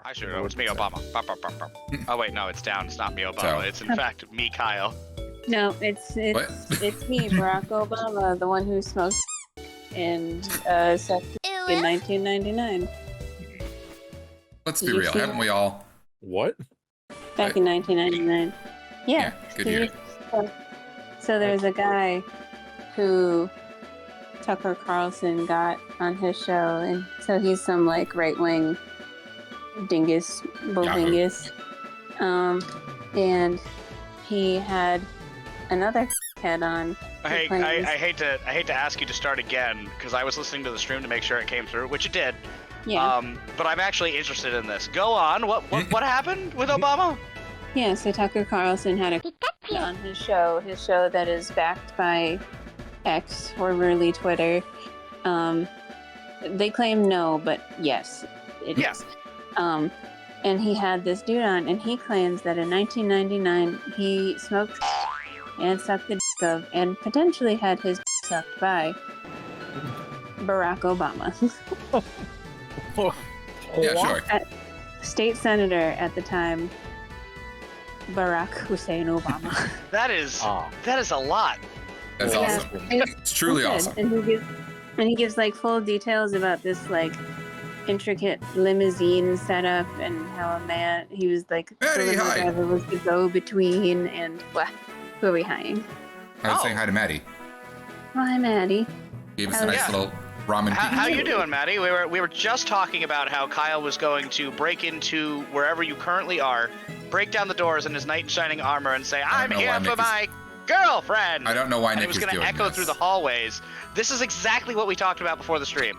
I should know. It's me, Obama. Oh wait, no, it's down. It's not me, Obama. It's in fact me, Kyle. No, it's me, Barack Obama, the one who smoked and sex in 1999. Let's be real. Haven't we all? What? Back in 1999. Yeah. Good year. So there's a guy who Tucker Carlson got on his show, and so he's some like right-wing dingus, dingus. And he had another head on. Hey, I hate to ask you to start again because I was listening to the stream to make sure it came through, which it did. Yeah. But I'm actually interested in this. Go on. What happened with Obama? Yeah. So Tucker Carlson had a on his show that is backed by X, formerly Twitter. They claim no, but yes, it is. And he had this dude on, and he claims that in 1999 he smoked and sucked the dick of, and potentially had his sucked by Barack Obama. Yeah, sure. State senator at the time, Barack Hussein Obama. That is a lot. That's awesome. It's truly awesome. And he gives like full details about this like intricate limousine setup and how he was like the limo driver was the go-between, and who are we hiring? I was saying hi to Maddie. Oh, hi, Maddie. Gave us a nice little ramen. How you doing, Maddie? We were just talking about how Kyle was going to break into wherever you currently are, break down the doors in his knight in shining armor, and say, "I'm here for my girlfriend." I don't know why Nick is doing this. And it was going to echo through the hallways. This is exactly what we talked about before the stream.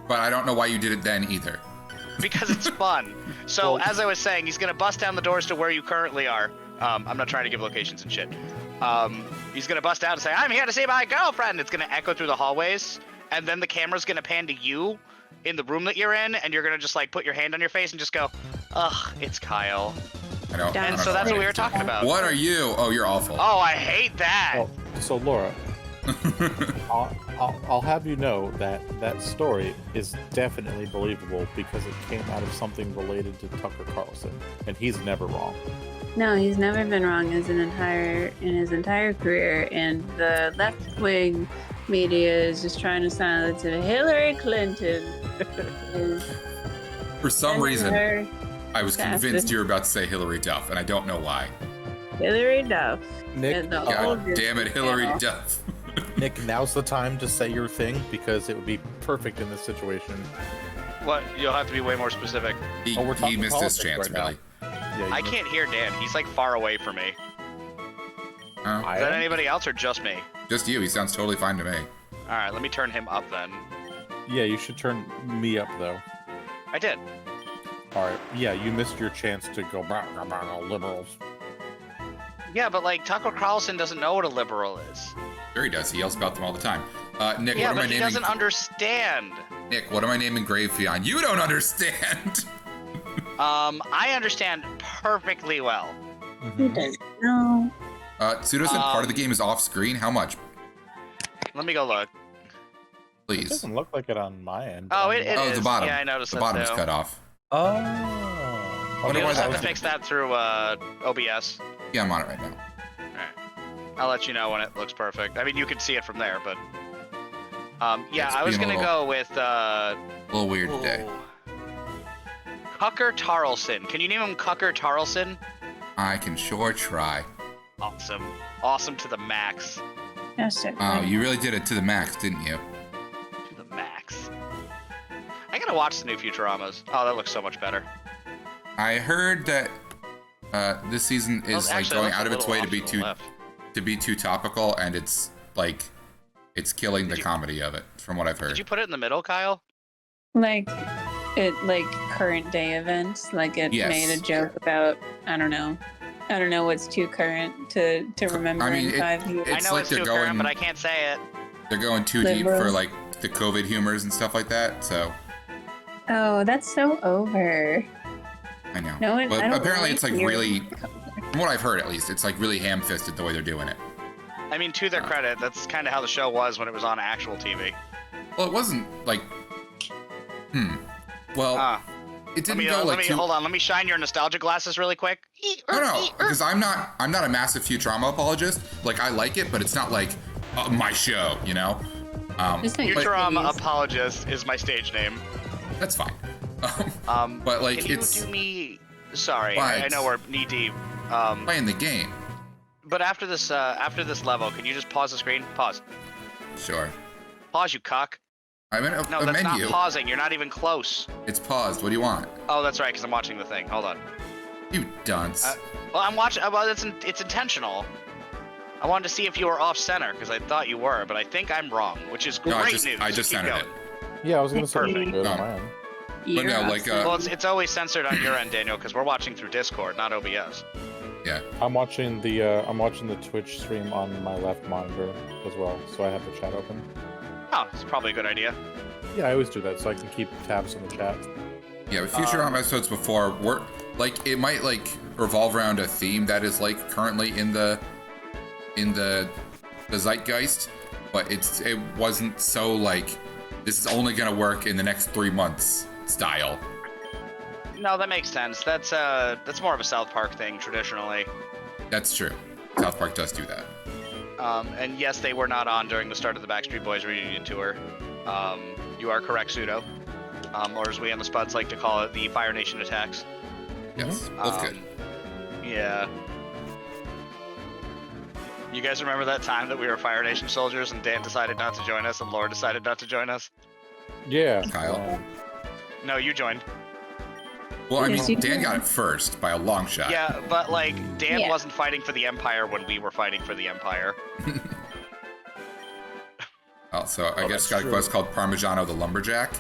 But I don't know why you did it then either. Because it's fun. So as I was saying, he's going to bust down the doors to where you currently are. I'm not trying to give locations and shit. He's going to bust out and say, "I'm here to see my girlfriend." It's going to echo through the hallways. And then the camera's going to pan to you in the room that you're in. And you're going to just like put your hand on your face and just go, "Ugh, it's Kyle." I don't and know so that's what we were talking about. What are you? Oh, you're awful. Oh, I hate that. Oh, so Laura, I'll have you know that story is definitely believable because it came out of something related to Tucker Carlson, and he's never wrong. No, he's never been wrong in his entire career, and the left-wing media is just trying to silence it. Hillary Clinton is For some reason, I was fastest. convinced you were about to say Hillary Duff, and I don't know why. Hillary Duff. Nick, God damn it, Hillary Duff. Nick, now's the time to say your thing because it would be perfect in this situation. What? You'll have to be way more specific. He missed his chance, really. Yeah, I can't hear Dan. He's like far away from me. Oh. Is that anybody else or just me? Just you. He sounds totally fine to me. All right, let me turn him up then. Yeah, you should turn me up though. I did. All right. Yeah, you missed your chance to go liberals. Yeah, but like Tucker Carlson doesn't know what a liberal is. Sure he does. He yells about them all the time. Nick, Yeah, what am I but he naming? doesn't understand. Nick, what am I naming Gravefion? You don't understand. I understand perfectly well. He doesn't know. Pseudosyn, part of the game is off screen. How much? Let me go look. It Please. doesn't look like it on my end. Oh, it is. The bottom. Yeah, I noticed the that bottom is too. cut off. Oh. Wonder You'll why just have that to was- fix that through OBS. Yeah, I'm on it right now. I'll let you know when it looks perfect. I mean, you can see it from there, but yeah, It's I was being a gonna little- go with A little weird today. Cucker Tarlson. Can you name him Cucker Tarlson? I can sure try. Awesome. Awesome to the max. Yes, sir. Oh, you really did it to the max, didn't you? To the max. I gotta watch the new Futuramas. Oh, that looks so much better. I heard that this season is Well, like actually, going it looks out of a its little way to off be the too left. topical, and it's like it's killing the comedy of it, from what I've heard. Did you put it in the middle, Kyle? Like current day events. Like it Yes. made a joke about I don't know what's too current to remember I mean, in 5 years. I It's know like it's they're too going- current, but I can't say it. They're going too deep for Liberal. like the COVID humors and stuff like that. So Oh, that's so over. I know. No, but I don't apparently like it's like your- really, from what I've heard at least, it's like really ham-fisted the way they're doing it. I mean, to their credit, that's kind of how the show was when it was on actual TV. Well, it wasn't like, well, It didn't go like hold on. Let me shine your nostalgia glasses really quick. No, because I'm not a massive Futurama apologist. Like, I like it, but it's not like my show, you know. Futurama apologist is my stage name. That's fine. But like, can it's. You do me? Sorry, But I know we're knee deep. Playing the game. But after this level, can you just pause the screen? Pause. Sure. Pause, you cuck. I'm in No, a that's menu. not pausing. You're not even close. It's paused. What do you want? Oh, that's right, because I'm watching the thing. Hold on. You dunce. Well, I'm watching. Well, it's intentional. I wanted to see if you were off center because I thought you were, but I think I'm wrong, which is great news. I just Keep centered going. it. Yeah, I was gonna say Perfect. good on No. my end. But no, like, Well, it's always censored on your end, Daniel, because we're watching through Discord, not OBS. Yeah. I'm watching the Twitch stream on my left monitor as well, so I have the chat open. Oh, it's probably a good idea. Yeah, I always do that so I can keep tabs on the chat. Yeah, but Futurama episodes before were like, it might like revolve around a theme that is like currently in the zeitgeist, but it wasn't so like this is only gonna work in the next 3 months style. No, that makes sense. That's more of a South Park thing traditionally. That's true. South Park does do that. And yes, they were not on during the start of the Backstreet Boys reunion tour. You are correct, Pseudo. Or as we on the Spuds like to call it, the Fire Nation attacks. Yes, both good. Yeah. You guys remember that time that we were Fire Nation soldiers and Dan decided not to join us and Laura decided not to join us? Yeah. Kyle. No, you joined. Well, I Yes, mean, you Dan did. got it first by a long shot. Yeah, but like Dan Yeah. wasn't fighting for the Empire when we were fighting for the Empire. Also, I guess that's got a true. quest called Parmigiano the Lumberjack.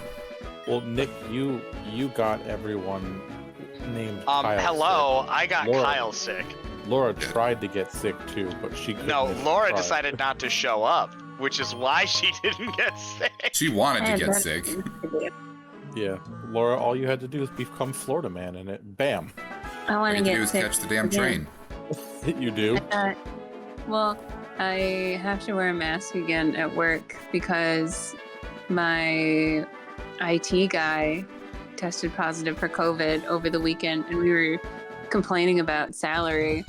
Well, Nick, you got everyone named Kyle Hello, sick. I got Laura. Kyle sick. Laura tried to get sick too, but she couldn't. No, if she Laura tried. decided not to show up, which is why she didn't get sick. She wanted to I get had sick. better things to do. Yeah, Laura, all you had to do is become Florida Man, and it, bam, I All want you to had to do get is sick. catch the damn again. train. you do. Well, I have to wear a mask again at work because my IT guy tested positive for COVID over the weekend, and we were complaining about salary,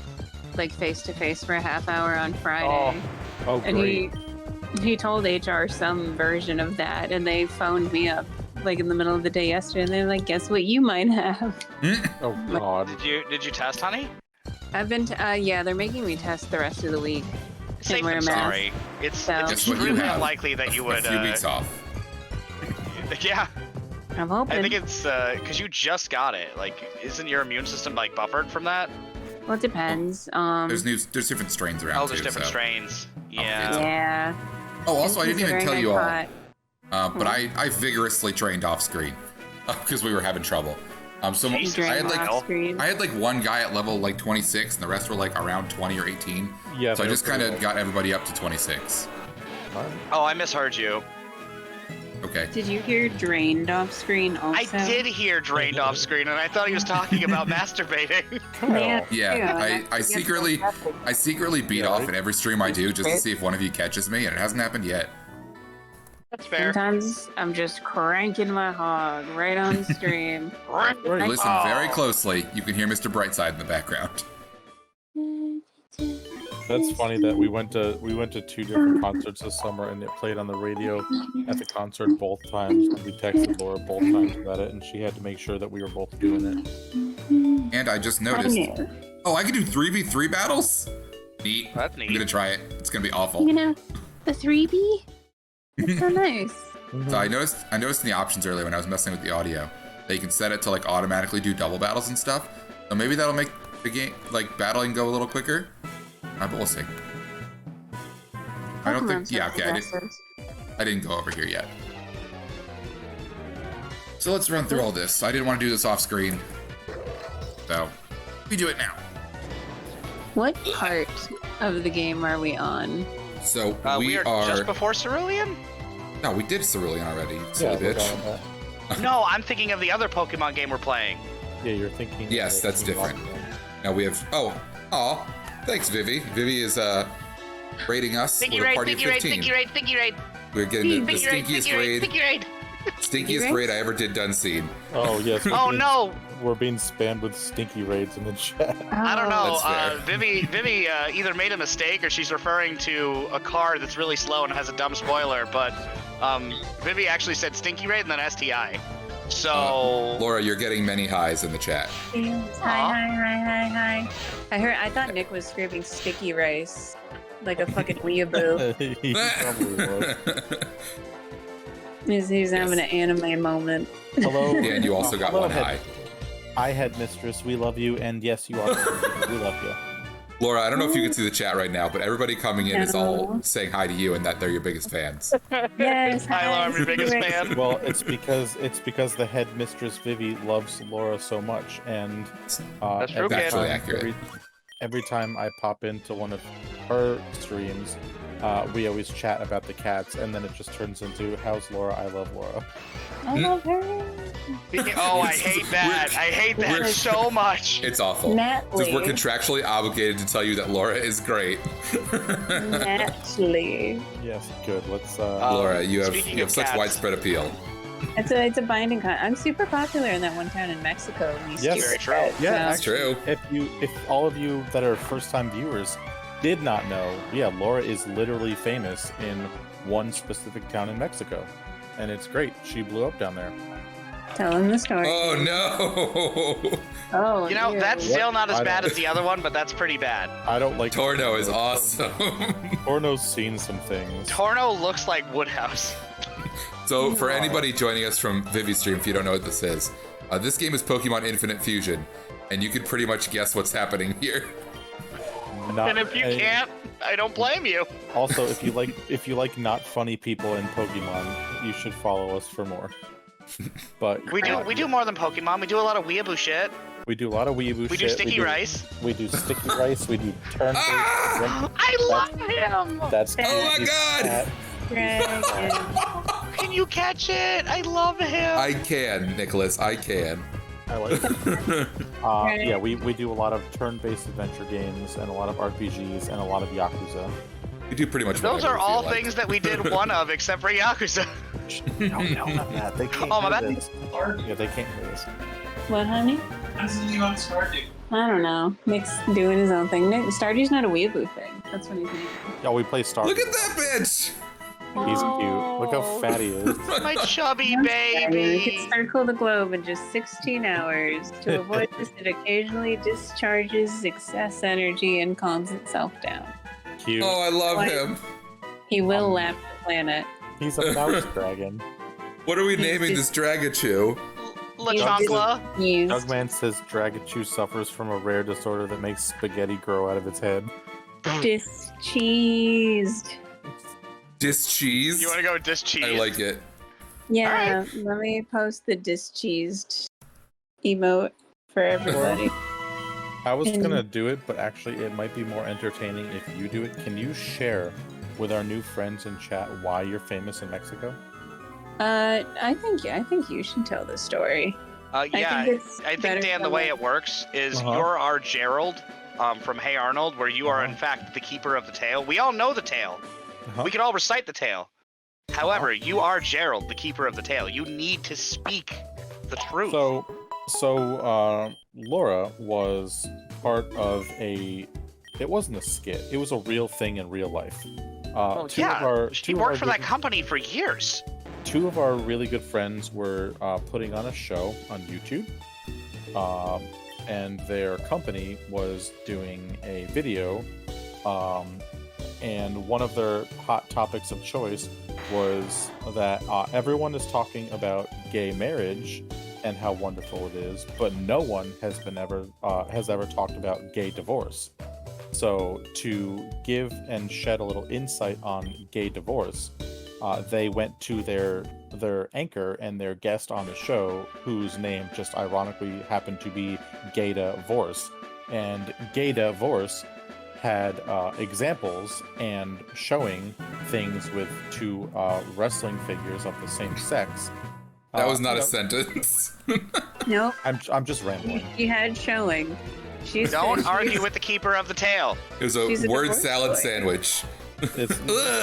like face to face for a half hour on Friday. Oh, And great. he told HR some version of that, and they phoned me up like in the middle of the day yesterday, and they're like, "Guess what you might have." Oh God. Did you test, honey? I've been yeah, they're making me test the rest of the week. Safe wear a than mask. sorry. It's So- Guess what you extremely have? unlikely that you would. A few weeks off. Yeah, I'm hoping. I think it's because you just got it. Like, isn't your immune system like buffered from that? Well, it depends. There's different strains around Oh, there's too. different so. strains. yeah. Yeah. Yeah. Oh, also, I And didn't even considering tell you I all, caught- but I vigorously trained off screen because we were having trouble. So Jesus, Drain I had like off screen. I had like one guy at level like 26, and the rest were like around 20 or 18. Yeah. So I they're just kind pretty of got everybody up to 26. low. Alright. Oh, I misheard you. Okay. Did you hear drained off screen also? I did hear drained off screen, and I thought he was talking about masturbating. Kyle. Yeah, I secretly beat Yeah, off right. in every stream I do just to see if one of you catches me, and it hasn't happened yet. That's fair. Sometimes I'm just cranking my hog right on stream. Right. Listen Oh. very closely. You can hear Mr. Brightside in the background. That's funny that we went to 2 different concerts this summer, and it played on the radio at the concert both times. We texted Laura both times about it, and she had to make sure that we were both doing it. And I just noticed. Oh, I can do 3v3 battles? Neat. That's I'm neat. gonna try it. It's gonna be awful. You know, the 3B? That's so nice. So I noticed in the options earlier when I was messing with the audio that you can set it to like automatically do double battles and stuff. So maybe that'll make the game like battling go a little quicker. But we'll see. I don't think. Pokemon's Yeah, so okay. progressive. I didn't go over here yet. So let's run through all this. I didn't want to do this off screen, so we do it now. What part of the game are we on? So We are just before Cerulean? No, we did Cerulean already. Yeah, Silly we're bitch. down with that. No, I'm thinking of the other Pokemon game we're playing. Yeah, you're thinking. Yes, of that's Team different. Rocket. Now we have. Oh, thanks, Vivi. Vivi is rating us with a party of 15. We're getting the stinkiest raid. Stinkiest raid I ever did done seen. Oh yes. Oh no! We're being spammed with stinky raids in the chat. I don't know. That's fair. Vivi either made a mistake or she's referring to a car that's really slow and has a dumb spoiler. But Vivi actually said Stinky Raid and then STI. So Laura, you're getting many highs in the chat. Hi. I thought Nick was screaming sticky rice like a fucking weeaboo. He probably was. He's having an anime moment. Hello. Yeah, and you also got one high. I had mistress. We love you, and yes, you are. We love you. Laura, I don't know if you can see the chat right now, but everybody coming in is all saying hi to you and that they're your biggest fans. Yes, hi, Laura, I'm your biggest fan. Well, it's because the head mistress Vivi loves Laura so much, and That's true, That's actually accurate. Every time I pop into one of her streams, we always chat about the cats, and then it just turns into "How's Laura? I love Laura." I love her. Oh, I hate that. I hate that so much. It's awful. Because we're contractually obligated to tell you that Laura is great. Naturally. Yes, good. Let's. Laura, you have such widespread appeal. It's a binding con. I'm super popular in that one town in Mexico. Yes, very true. Yeah, That's true. If all of you that are first-time viewers did not know, yeah, Laura is literally famous in one specific town in Mexico, and it's great. She blew up down there. Tell him the story. Oh no! Oh, You know, dear. that's still not as bad as the other one, but that's pretty bad. I don't like. Torno is awesome. Torno's seen some things. Torno looks like Woodhouse. So for anybody joining us from Vivi's stream, if you don't know what this is, this game is Pokémon Infinite Fusion, and you can pretty much guess what's happening here. And if you can't, I don't blame you. Also, if you like not funny people in Pokemon, you should follow us for more. But We do more than Pokemon. We do a lot of weeaboo shit. we do a lot of weeaboo shit. We do sticky rice. We do sticky rice. We do turn-based. I love him. That's Oh my god! Dragon. Can you catch it? I love him. I can, Nicholas. I can. I like it. Yeah, we do a lot of turn-based adventure games and a lot of RPGs and a lot of Yakuza. We do pretty much. Those whatever are we feel all like. things that we did one of, except for Yakuza. No, not that. They can't Oh, my hear bad. this. Yeah, they can't hear this. What, honey? How's something on Stardew? I don't know. Nick's doing his own thing. Stardew's not a weeaboo thing. That's what he's doing. Yeah, we play Star. Look at that bitch! He's cute. Look how fat he is. My chubby You baby. can circle the globe in just 16 hours. To avoid this, it occasionally discharges excess energy and calms itself down. Cute. Oh, I love What? him. He will lap the planet. He's a mouse dragon. What are we naming this Dragachu? LaChonkla. Used. Jugman says Dragachu suffers from a rare disorder that makes spaghetti grow out of its head. Discheesed. Dis-cheese? You want to go with this cheese? I like it. Yeah, let me post the discheesed emote for everybody. I was gonna do it, but actually it might be more entertaining if you do it. Can you share with our new friends in chat why you're famous in Mexico? I think you should tell the story. Yeah, it's I think better Dan, the than way like- it works is Uh-huh. you're our Gerald from Hey Arnold, where you are in fact the keeper of the tale. We all know the tale. Uh-huh. We can all recite the tale. However, you are Gerald, the keeper of the tale. You need to speak the truth. So Laura was part of it wasn't a skit. It was a real thing in real life. Well, she worked for that company for years. Two of our really good friends were putting on a show on YouTube, and their company was doing a video, and one of their hot topics of choice was that everyone is talking about gay marriage and how wonderful it is, but no one has ever talked about gay divorce. So to give and shed a little insight on gay divorce, they went to their anchor and their guest on the show, whose name just ironically happened to be Gayda Vorse. And Gayda Vorse had examples and showing things with two wrestling figures of the same sex. That was not a sentence. Nope. I'm just rambling. She had showing. Don't argue with the keeper of the tale. It was She's a a word divorce salad lawyer. sandwich. It's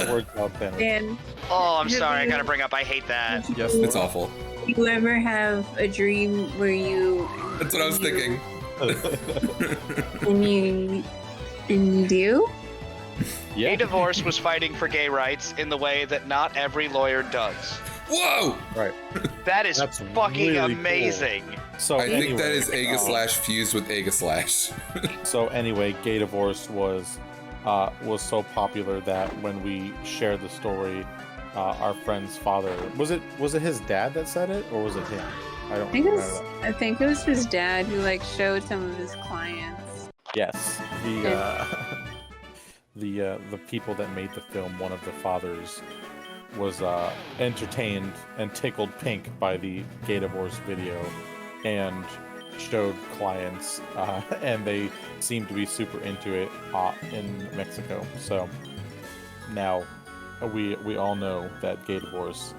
worked out then. Dan, Oh, I'm Have sorry. I you- gotta bring up. I hate that. Yes, It's awful. you ever have a dream where you That's what I was thinking. and you do? Yeah. A divorce was fighting for gay rights in the way that not every lawyer does. Whoa! Right. That is That's fucking really cool. amazing. So I think anyway, that is Aga Slash fused with Aga Slash. So anyway, Gay Divorce was so popular that when we shared the story, our friend's father was it his dad that said it, or was it him? I don't remember that. I think it was his dad who like showed some of his clients. Yes, the people that made the film, one of the fathers was entertained and tickled pink by the Gay Divorce video, and showed clients, and they seemed to be super into it in Mexico. So now we all know that Gay Divorce,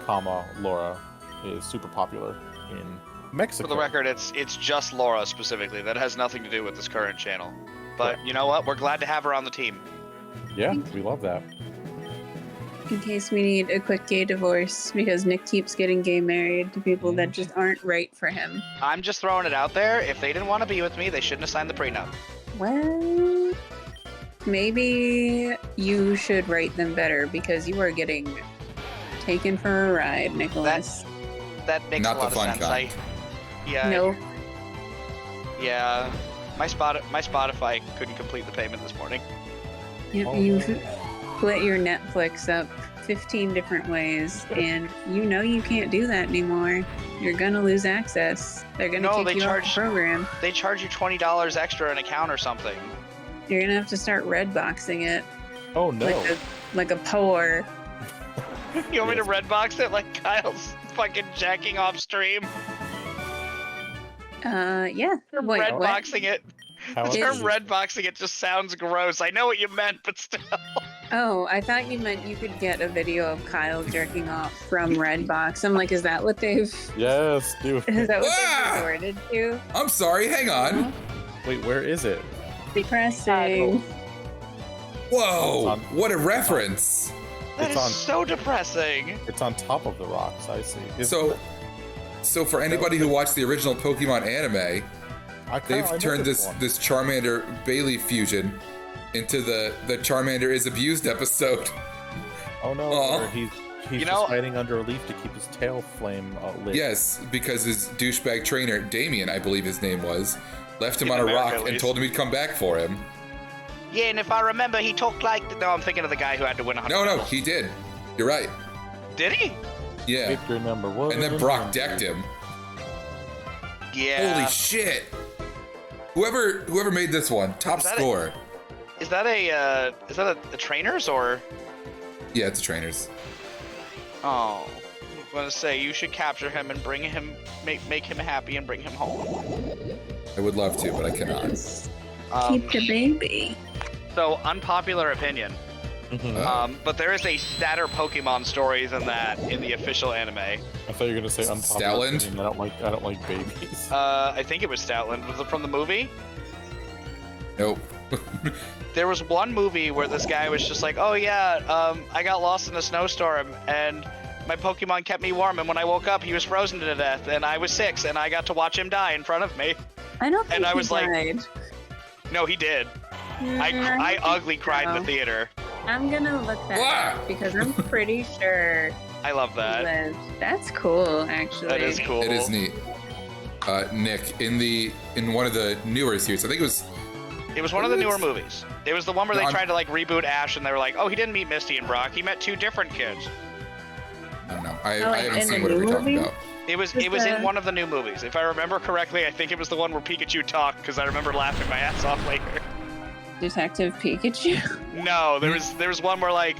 Laura, is super popular in Mexico. For the record, it's just Laura specifically. That has nothing to do with this current channel. But you know what? We're glad to have her on the team. Yeah, we love that. In case we need a quick gay divorce because Nick keeps getting gay married to people that just aren't right for him. I'm just throwing it out there. If they didn't want to be with me, they shouldn't have signed the prenup. Well, maybe you should write them better because you are getting taken for a ride, Nicholas. That makes Not a lot the fun of sense. kind. No. Yeah. My Spotify couldn't complete the payment this morning. You've split your Netflix up 15 different ways, and you know you can't do that anymore. You're gonna lose access. They're gonna kick you off the program. They charge you $20 extra an account or something. You're gonna have to start redboxing it. Oh no! Like a poor. You want me to redbox it like Kyle's fucking jacking off stream? Yeah. Wait, Redboxing it. How The term is it? redboxing it just sounds gross. I know what you meant, but still. Oh, I thought you meant you could get a video of Kyle jerking off from Redbox. I'm like, is that what they've? Yes, dude. Is that what Ah! they've resorted to? I'm sorry, hang on. Wait, where is it? Depressing. Whoa, what a reference. That It's is on- so depressing. It's on top of the rocks. I see. So for anybody who watched the original Pokemon anime, they've turned this Charmander Bailey fusion into the Charmander is abused episode. Oh no! Aw. Where he's You just know- hiding under a leaf to keep his tail flame lit. Yes, because his douchebag trainer, Damien, I believe his name was, left him In on a America, rock at and least. told him he'd come back for him. Yeah, and if I remember, he talked like... No, I'm thinking of the guy who had to win 100 No, medals. he did. You're right. Did he? Yeah. Victor number one. And then Brock decked him. Yeah. Holy shit. Whoever made this one, top Is that score. Is that a trainer's or... Yeah, it's trainers. Oh. I'm gonna say, you should capture him and bring him... Make him happy and bring him home. I would love to, but I cannot. Keep the baby. So, unpopular opinion. Mhm. But there is a sadder Pokemon story than that in the official anime. I thought you were gonna say unpopular. Stoutland? opinion. I don't like babies. I think it was Stoutland. Was it from the movie? Nope. There was one movie where this guy was just like, oh yeah, I got lost in a snowstorm and my Pokemon kept me warm, and when I woke up he was frozen to death and I was 6 and I got to watch him die in front of me. I don't think And I he was like- died. No, he did. I ugly cried in the theater. I'm gonna look that Ah! up because I'm pretty sure I love he that. lived. That's cool, actually. That is cool. It is neat. Nick, in one of the newer series, I think it was... It was one of the newer movies. It was the one where No, they I'm- tried to like reboot Ash and they were like, oh, he didn't meet Misty and Brock. He met 2 different kids. I don't know. I Oh, haven't in seen the whatever new you're talking movie? about. It was Was in the- one of the new movies. If I remember correctly, I think it was the one where Pikachu talked because I remember laughing my ass off later. Detective Pikachu. No, there was one where like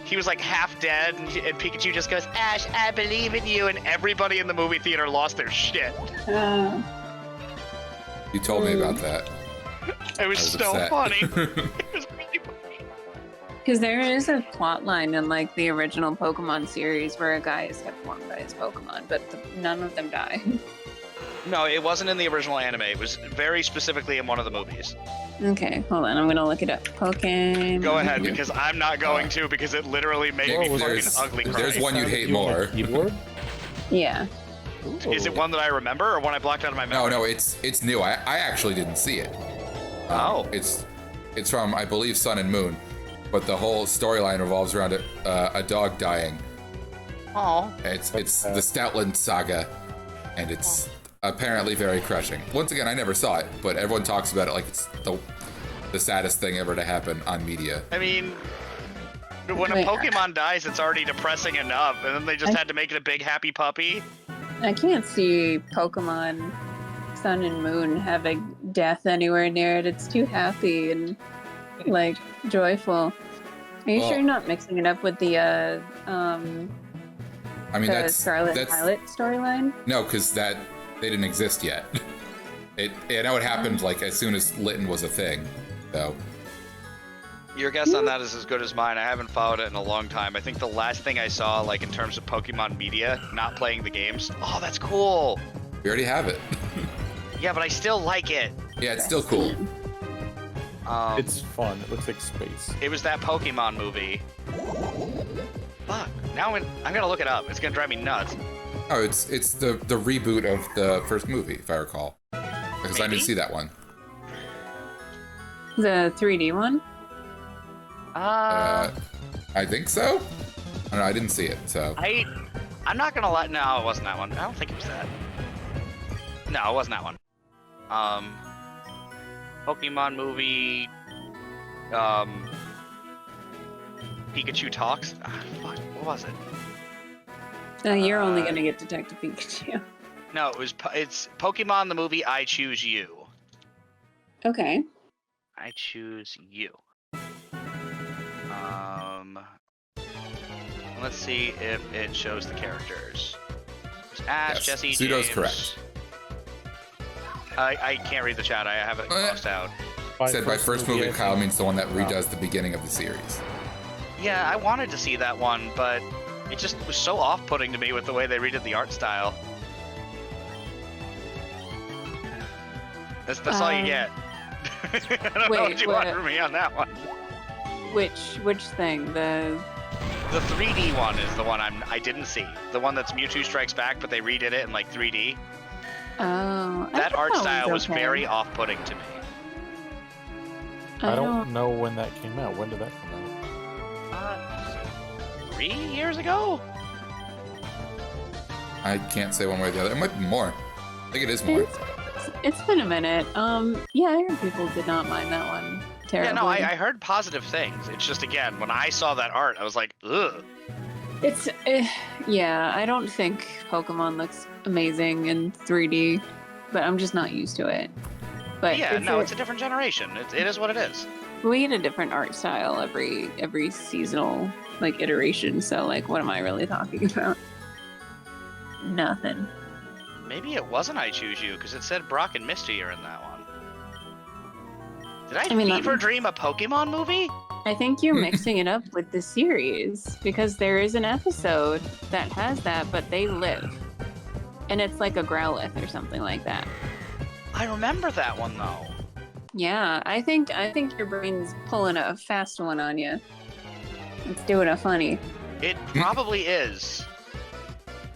he was like half dead and Pikachu just goes, Ash, I believe in you, and everybody in the movie theater lost their shit. You told me about that. It was I was so upset. funny. It was really funny. Because there is a plot line in like the original Pokemon series where a guy is kept warm by his Pokemon, but none of them die. No, it wasn't in the original anime. It was very specifically in one of the movies. Okay, hold on. I'm gonna look it up. Pokemon. Go ahead, because I'm not going to, because it literally made me fucking there's, ugly cry. there's one you'd hate You on the more. Keyboard? Yeah. Is it one that I remember, or one I blocked out of my memory? No, it's new. I actually didn't see it. Oh. It's from, I believe, Sun and Moon, but the whole storyline revolves around a dog dying. Oh. It's the Stoutland saga, and it's apparently very crushing. Once again, I never saw it, but everyone talks about it like it's the saddest thing ever to happen on media. I mean, when a Pokemon dies, it's already depressing enough, and then they just had to make it a big happy puppy. I can't see Pokemon Sun and Moon having death anywhere near it. It's too happy and like joyful. Are you sure you're not mixing it up with the I mean, the that's Scarlet Violet storyline? No, because they didn't exist yet. I know it happened like as soon as Litten was a thing, so. Your guess on that is as good as mine. I haven't followed it in a long time. I think the last thing I saw, like in terms of Pokemon media, not playing the games. Oh, that's cool. We already have it. Yeah, but I still like it. Yeah, it's still cool. It's fun. It looks like space. It was that Pokemon movie. Fuck. Now I'm gonna look it up. It's gonna drive me nuts. Oh, it's the reboot of the first movie, if I recall. Because I didn't see that one. The 3D one? I think so. I don't know, I didn't see it, so. I'm not gonna lie. No, it wasn't that one. I don't think it was that. No, it wasn't that one. Pokemon movie. Pikachu talks. Fuck. What was it? No, you're only gonna get Detective Pikachu. No, it's Pokemon the movie. I Choose You. Okay. I Choose You. Let's see if it shows the characters. There's Ash, Yes, Jesse, Pseudo's James. correct. I can't read the chat. I have it crossed out. Said by first movie, I Kyle think- means the one that redoes the beginning of the series. Yeah, I wanted to see that one, but it just was so off-putting to me with the way they redid the art style. That's all you get. I don't know what you want from me on that one. Which thing? The 3D one is the one I didn't see. The one that's Mewtwo Strikes Back, but they redid it in like 3D. Oh, That art style was very off-putting to me. I don't know when that came out. When did that come out? 3 years ago? I can't say one way or the other. It might be more. I think it is more. It's been a minute. Yeah, I heard people did not mind that one terribly. Yeah, no, I heard positive things. It's just, again, when I saw that art, I was like, ugh. It's yeah. I don't think Pokemon looks amazing in 3D, but I'm just not used to it. But Yeah, no, it's a different generation. It is what it is. we get a different art style every seasonal like iteration. So like, what am I really talking about? Nothing. Maybe it wasn't I Choose You, because it said Brock and Misty are in that one. Did I mean, fever dream a Pokemon movie? I think you're mixing it up with the series because there is an episode that has that, but they live, and it's like a Growlithe or something like that. I remember that one, though. Yeah, I think your brain's pulling a fast one on you. It's doing a funny. It probably is.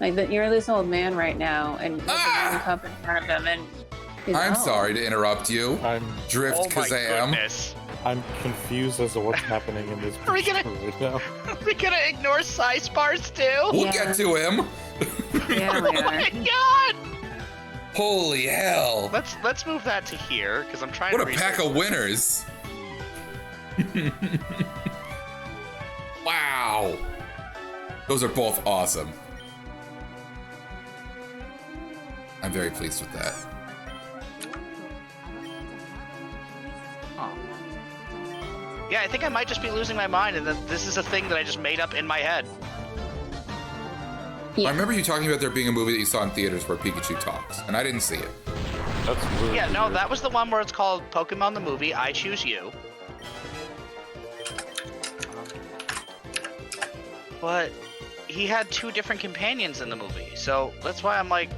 Like that, you're this old man right now, and with a young pup in front of him, and I'm sorry to interrupt you. I'm Drift Oh my Kazam. goodness. I'm confused as to what's happening in this Are we picture gonna- right now. Are we gonna ignore size bars too? We'll Yeah. get to him. Yeah, we Oh are. my god! Holy hell. Let's move that to here, because I'm trying What to a pack of winners. Wow. Those are both awesome. I'm very pleased with that. Yeah, I think I might just be losing my mind, and that this is a thing that I just made up in my head. Yeah. I remember you talking about there being a movie that you saw in theaters where Pikachu talks, and I didn't see it. That's really Yeah, no, weird. that was the one where it's called Pokemon the Movie, I Choose You. But he had two different companions in the movie, so that's why I'm like,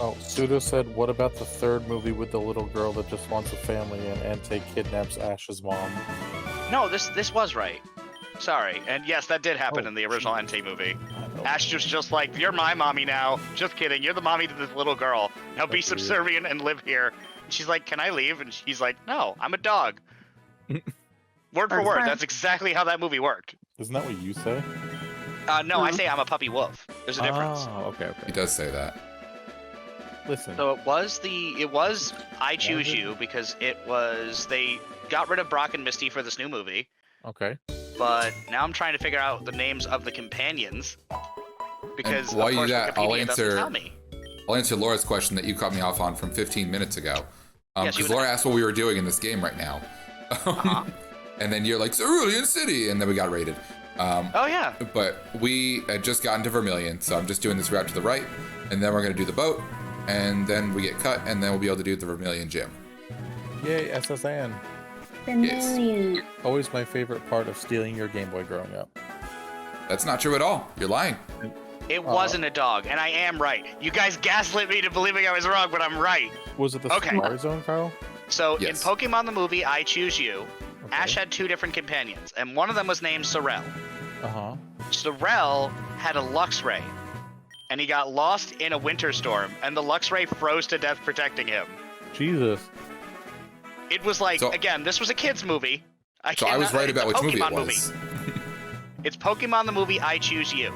Oh, Pseudo said, what about the third movie with the little girl that just wants a family and Entei kidnaps Ash's mom? No, this was right. Sorry. And yes, that did happen Oh, in the original jeez. Entei movie. I know. Ash was just like, you're my mommy now. Just kidding. You're the mommy to this little girl. Now be That's weird. subservient and live here. And she's like, can I leave? And she's like, no, I'm a dog. Word for That's word. fine. That's exactly how that movie worked. Isn't that what you say? No, I No. say I'm a puppy wolf. There's a difference. Oh, okay. He does say that. Listen. So it was I Choose Was it? You because they got rid of Brock and Misty for this new movie. Okay. But now I'm trying to figure out the names of the companions because And while of you course do that, I'll Wikipedia doesn't answer- tell me. I'll answer Laura's question that you cut me off on from 15 minutes ago. Yes, you Because would Laura have. asked what we were doing in this game right now. Uh-huh. And then you're like, Cerulean City! And then we got raided. Oh yeah. But we had just gotten to Vermilion, so I'm just doing this route to the right, and then we're going to do the boat, and then we get cut, and then we'll be able to do the Vermilion gym. Yay, SSN. Vermilion. Always my favorite part of stealing your Game Boy growing up. That's not true at all. You're lying. It wasn't a dog, and I am right. You guys gaslit me to believing I was wrong, but I'm right. Was it the Okay. Safari Zone, Kyle? So Yes. in Pokemon the movie I Choose You, Okay. Ash had two different companions, and one of them was named Sorrel. Uh-huh. Sorrel had a Luxray, and he got lost in a winter storm, and the Luxray froze to death protecting him. Jesus. It was like, So- again, this was a kid's movie. So I was right it's a about which movie it Pokemon was. It's Pokemon the movie I Choose You.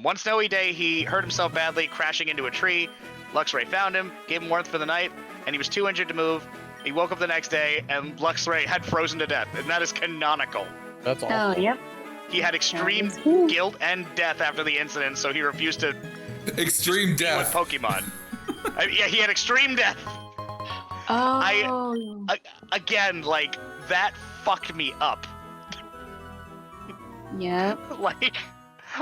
One snowy day, he hurt himself badly, crashing into a tree. Luxray found him, gave him warmth for the night, and he was too injured to move. He woke up the next day, and Luxray had frozen to death, and that is canonical. That's awesome. Oh, yep. He had extreme That is cool. guilt and death after the incident, so he refused to Extreme deal with death. Pokemon. Yeah, he had extreme death. Oh. Again, like, that fucked me up. Yep. Like,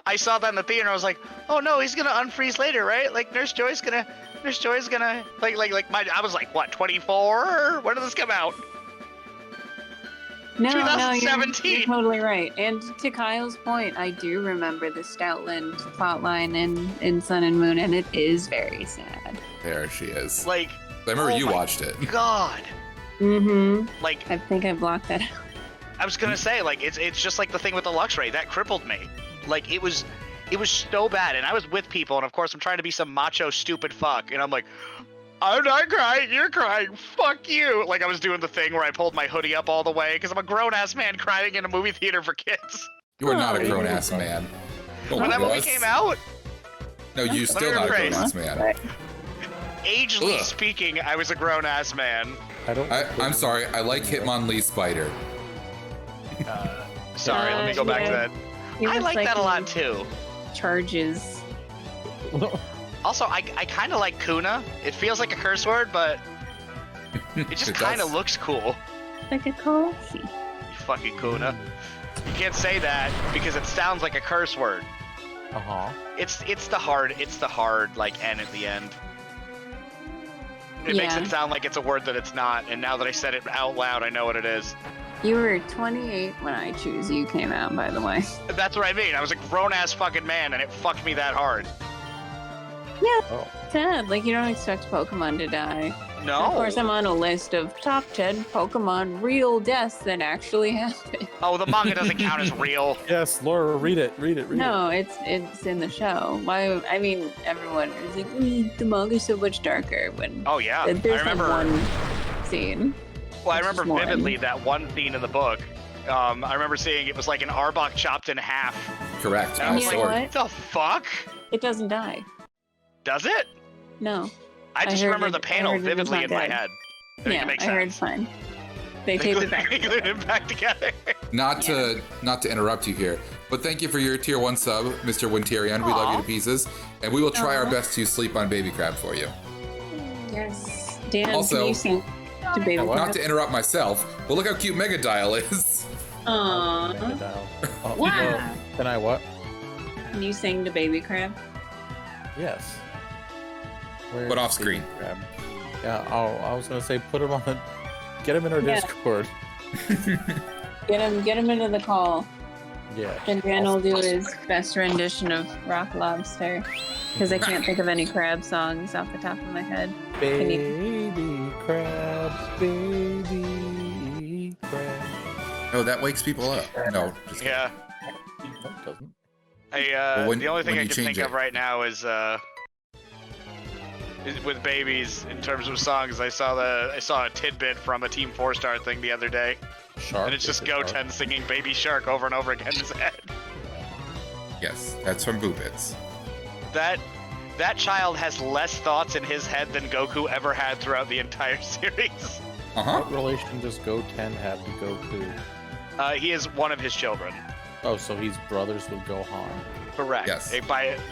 I saw that in the theater and I was like, oh no, he's gonna unfreeze later, right? Like, Nurse Joy's gonna, I was like, what, 24? When did this come out? No, 2017. you're totally right. And to Kyle's point, I do remember the Stoutland plotline in Sun and Moon, and it is very sad. There she is. Like, I remember oh you my watched it. God. Mm-hmm. Like, I think I blocked that out. I was gonna say, like, it's just like the thing with the Luxray, that crippled me. Like, it was so bad, and I was with people, and of course I'm trying to be some macho stupid fuck, and I'm like, I'm not crying, you're crying, fuck you. Like, I was doing the thing where I pulled my hoodie up all the way, because I'm a grown-ass man crying in a movie theater for kids. You are not a Oh, grown-ass man. Oh, When that movie was? came out, No, you still me not a rephrase. grown-ass man. agely Ugh. speaking, I was a grown-ass man. I'm sorry. I like Hitmonlee Spider. Sorry, let me go back to yeah. that. He I was like that a lot, too. Charges. Also, I kind of like Kuna. It feels like a curse word, but it just It kind of does. looks cool. Like a coffee. You fucking Kuna. You can't say that because it sounds like a curse word. Uh-huh. It's the hard like N at the end. It makes Yeah. it sound like it's a word that it's not, and now that I said it out loud, I know what it is. You were 28 when I Choose You came out, by the way. That's what I mean. I was a grown-ass fucking man, and it fucked me that hard. Oh. Sad. Like, you don't expect Pokemon to die. No. Of course, I'm on a list of top 10 Pokemon real deaths that actually happened. Oh, the manga doesn't count as real. Yes, Laura, read it. No, it's in the show. Why? I mean, everyone is like, the manga's so much darker when Oh yeah, there's I remember. like one scene. Well, I It's remember just one. vividly that one scene in the book. I remember seeing it was like an Arbok chopped in half. Correct. And I On a was you know sword. what? The fuck? It doesn't die. Does it? No. I just heard remember it- the I panel heard it was vividly not in my dead. head. It Yeah, makes I heard sense. fine. They taped it back. They glued it back together. Not to interrupt you here, but thank you for your tier 1 sub, Mr. Wintarian. We love you Aw. to pieces, and we will try our Aw. best to sleep on Baby Crab for you. Yes. Dan, Also- can you sing to Baby What? Not Crab? to interrupt myself, but look how cute Mega Dial is. Aww. Oh, Wow. well, can I what? Can you sing to Baby Crab? Yes. Where's But off Baby screen. Crab? Yeah, I was gonna say get him in our Yeah. Discord. Get him into the call. Yeah. And Dan will do his best rendition of Rock Lobster. Because I can't think of any crab songs off the top of my head. Can you- Baby crab, baby crab. Oh, that wakes people up. No, just kidding. Yeah. No, it doesn't. Hey, when- the only thing when I you can change think of it. right now is with babies in terms of songs. I saw a tidbit from a Team 4-Star thing the other day, Shark. and it's just is a shark. Goten singing "Baby Shark" over and over again in his head. Yes, that's from Boo Bits. That child has less thoughts in his head than Goku ever had throughout the entire series. Uh-huh. What relation does Goten have to Goku? He is one of his children. Oh, so he's brothers with Gohan. Correct. Yes.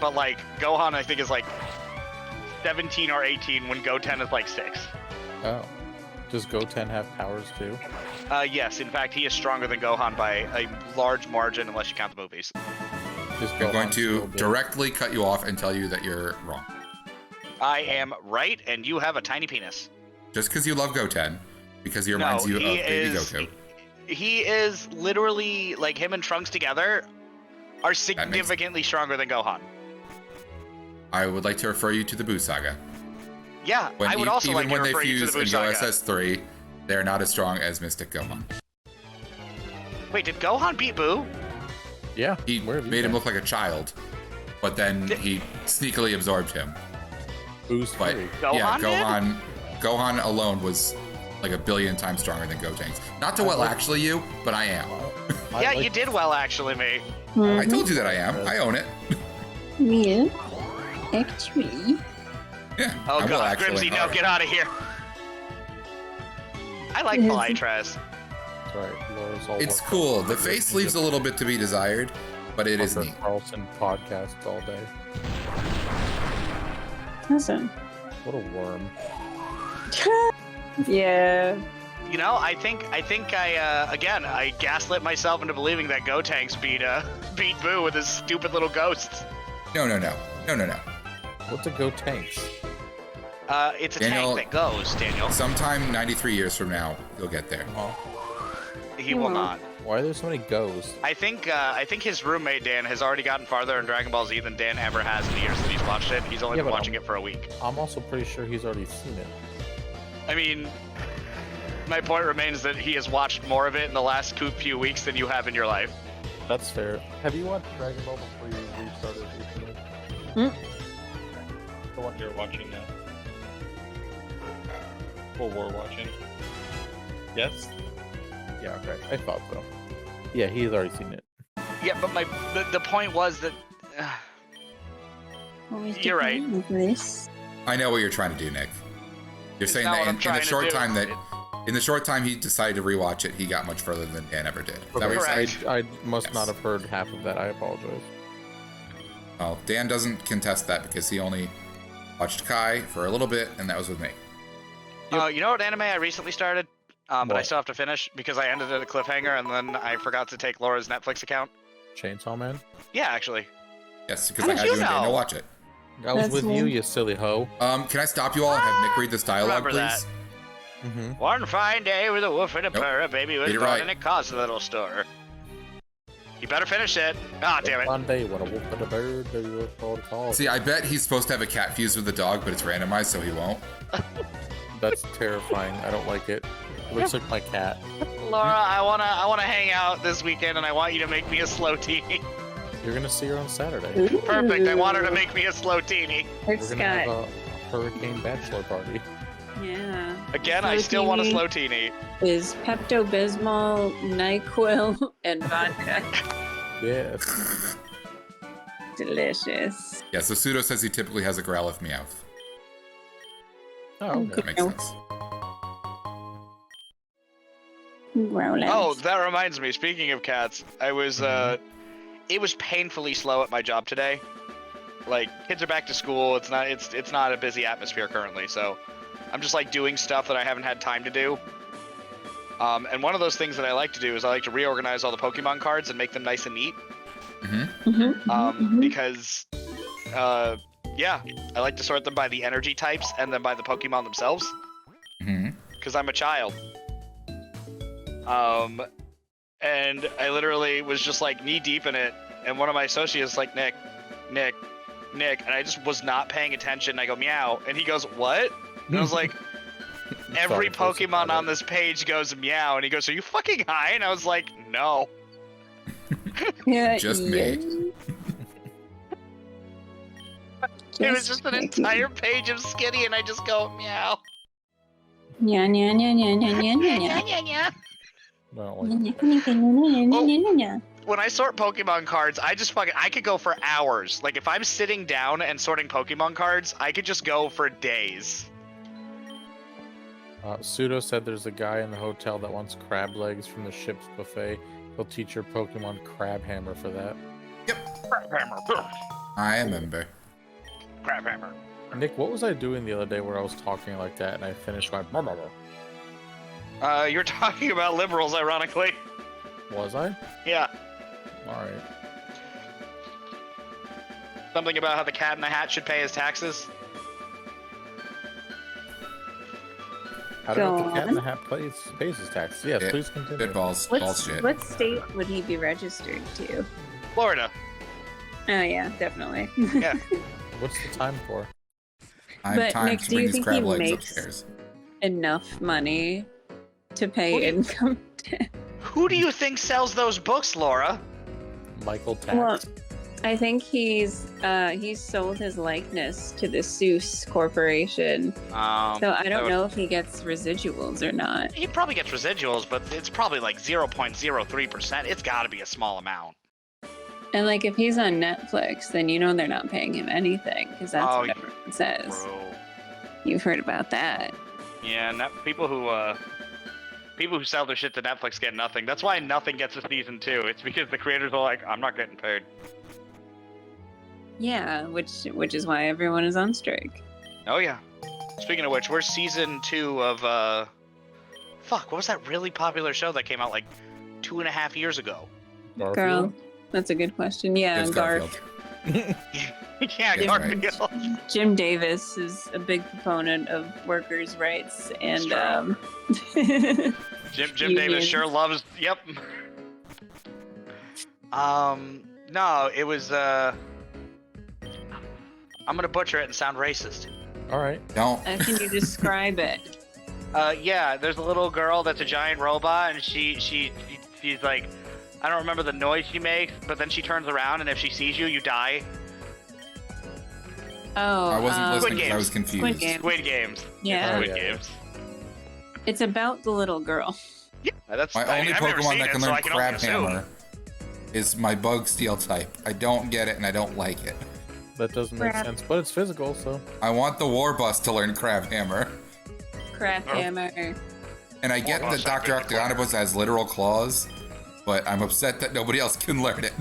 But like Gohan, I think is like 17 or 18 when Goten is like 6. Oh. Does Goten have powers too? Yes, in fact, he is stronger than Gohan by a large margin, unless you count the movies. Is I'm Gohan going to still big? directly cut you off and tell you that you're wrong. I am right, and you have a tiny penis. Just because you love Goten, because he reminds you of Baby Goku. He is literally, like, him and Trunks together are significantly stronger than Gohan. I would like to refer you to the Boo Saga. Yeah, I would also like to even when refer they you to fuse the Buu and go Saga. SS3, they're not as strong as Mystic Gohan. Wait, did Gohan beat Boo? Yeah. He Where have you made him been? look like a child, but then he sneakily absorbed him. Boo's But free. yeah, Gohan Gohan alone was like 1 billion times stronger than Gotenks. Not to well actually you, but I am. Yeah, you did well, actually, mate. I told you that I am. I own it. Yeah. Actually. Yeah. Oh I will god, actually. Grimsy, no, Alright. get out of here. I like Yes. Polytress. Sorry, Laura's all It's worked cool. up. The face leaves a little bit to be desired, but it is Tucker neat. Carlson podcasts all day. Awesome. What a worm. Yeah. You know, I think I gaslit myself into believing that Gotenks beat Boo with his stupid little ghosts. No. What's a Go Tanks? It's a Daniel- tank that goes, Daniel. Sometime 93 years from now, you'll get there. He will not. Why are there so many goes? I think his roommate Dan has already gotten farther in Dragon Ball Z than Dan ever has in the years that he's watched it. He's only Yeah, been but watching it for a week. I'm also pretty sure he's already seen it. I mean, my point remains that he has watched more of it in the last few weeks than you have in your life. That's fair. Have you watched Dragon Ball before you restarted recently? The one you're watching now. What we're watching. Yes? Yeah, okay. I thought so. Yeah, he's already seen it. Yeah, but the point was that You're right. I know what you're trying to do, Nick. You're It's saying not that what I'm in the trying to short do. time in the short time he decided to rewatch it, he got much further than Dan ever did. Is that what you're Correct. saying? I must Yes. not have heard half of that. I apologize. Well, Dan doesn't contest that because he only watched Kai for a little bit, and that was with me. you know what anime I recently started? But I What? still have to finish because I ended at a cliffhanger and then I forgot to take Laura's Netflix account. Chainsaw Man? Yeah, actually. Yes, because How I did had you you and Dan to know? watch it. I was That's with me. you, you silly hoe. Can I stop you all and have Nick read this dialogue, Remember please? that. Mm-hmm. One fine day with a wolf and a Nope. purr, a baby was Read it born right. and it caused a little stir. You better finish it. Ah, damn it. One day when a wolf and a bird, baby was called a call. See, I bet he's supposed to have a cat fuse with the dog, but it's randomized, so he won't. That's terrifying. I don't like it. It looks like my cat. Laura, I wanna hang out this weekend and I want you to make me a slow teeny. You're gonna see her on Saturday. Perfect. I want her to make me a slow teeny. We're It's gonna have got, a hurricane bachelor party. yeah. Again, I Slow still want a teeny. slow teeny. Is Pepto-Bismol, NyQuil, and vodka. Yes. Delicious. Yeah, so Pseudo says he typically has a Growlithe Meowth. Oh, okay. That makes sense. Growlithe. Oh, that reminds me. Speaking of cats, I was it was painfully slow at my job today. Like, kids are back to school. It's not a busy atmosphere currently, so I'm just like doing stuff that I haven't had time to do. And one of those things that I like to do is I like to reorganize all the Pokemon cards and make them nice and neat. Because, yeah, I like to sort them by the energy types and then by the Pokemon themselves. Because I'm a child. And I literally was just like knee deep in it, and one of my associates like, Nick, Nick, and I just was not paying attention. I go, meow, and he goes, what? And I was like, every Pokemon on this page goes meow, and he goes, are you fucking high? And I was like, no. Yeah, Just me. It was just an entire page of Skinny, and I just go, meow. Yeah, yeah, yeah, yeah, yeah, yeah, yeah, Yeah, yeah. No, like, yeah. When I sort Pokemon cards, I could go for hours. Like, if I'm sitting down and sorting Pokemon cards, I could just go for days. Pseudo said there's a guy in the hotel that wants crab legs from the ship's buffet. He'll teach your Pokemon Crab Hammer for that. Crab hammer. I remember. Crab hammer. Nick, what was I doing the other day where I was talking like that and I finished my... You're talking about liberals, ironically. Was I? Yeah. Alright. Something about how the Cat in the Hat should pay his taxes. How Go did the Cat in the on. Hat pays his taxes? Yes, Yeah, please continue. Good balls. Bullshit. What state would he be registered to? Florida. Oh yeah, definitely. Yeah. What's the time for? I have But, time Nick, to do you bring these think crab he legs makes- upstairs. Enough money to pay What do you- income tax. Who do you think sells those books, Laura? Michael Tax. Well, I think he's sold his likeness to the Seuss Corporation. So I don't know if he gets residuals or not. He probably gets residuals, but it's probably like 0.03%. It's got to be a small amount. And like if he's on Netflix, then you know they're not paying him anything because that's Oh, what everyone says. Bro. You've heard about that. Yeah, people who sell their shit to Netflix get nothing. That's why nothing gets a season 2. It's because the creators are like, I'm not getting paid. Yeah, which is why everyone is on strike. Oh yeah. Speaking of which, we're season 2 of fuck, what was that really popular show that came out like 2.5 years ago? Garfield? Girl, that's a good question. Yeah, It's Garf. Garfield. Yeah, Yeah, Garfield. Jim Davis is a big proponent of workers' rights and Jim Davis sure loves. Yep. No, it was I'm gonna butcher it and sound racist. Alright. Don't. Can you describe it? Yeah, there's a little girl that's a giant robot, and she's like, I don't remember the noise she makes, but then she turns around, and if she sees you, you die. Oh, I wasn't listening Squid because I was Games. confused. Squid Games. Squid Games. Yeah. Squid Oh, yeah. Games. It's about the little girl. Yeah, that's My only I've never Pokemon seen that it, can so learn I can only Crab assume. Hammer is my Bug Steel type. I don't get it and I don't like it. That doesn't make Crap. sense, but it's physical, so... I want the Warbus to learn Crab Hammer. Crap hammer. And I get that Dr. Octagonopus has literal claws, but I'm upset that nobody else can learn it.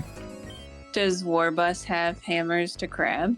Does Warbus have hammers to crab?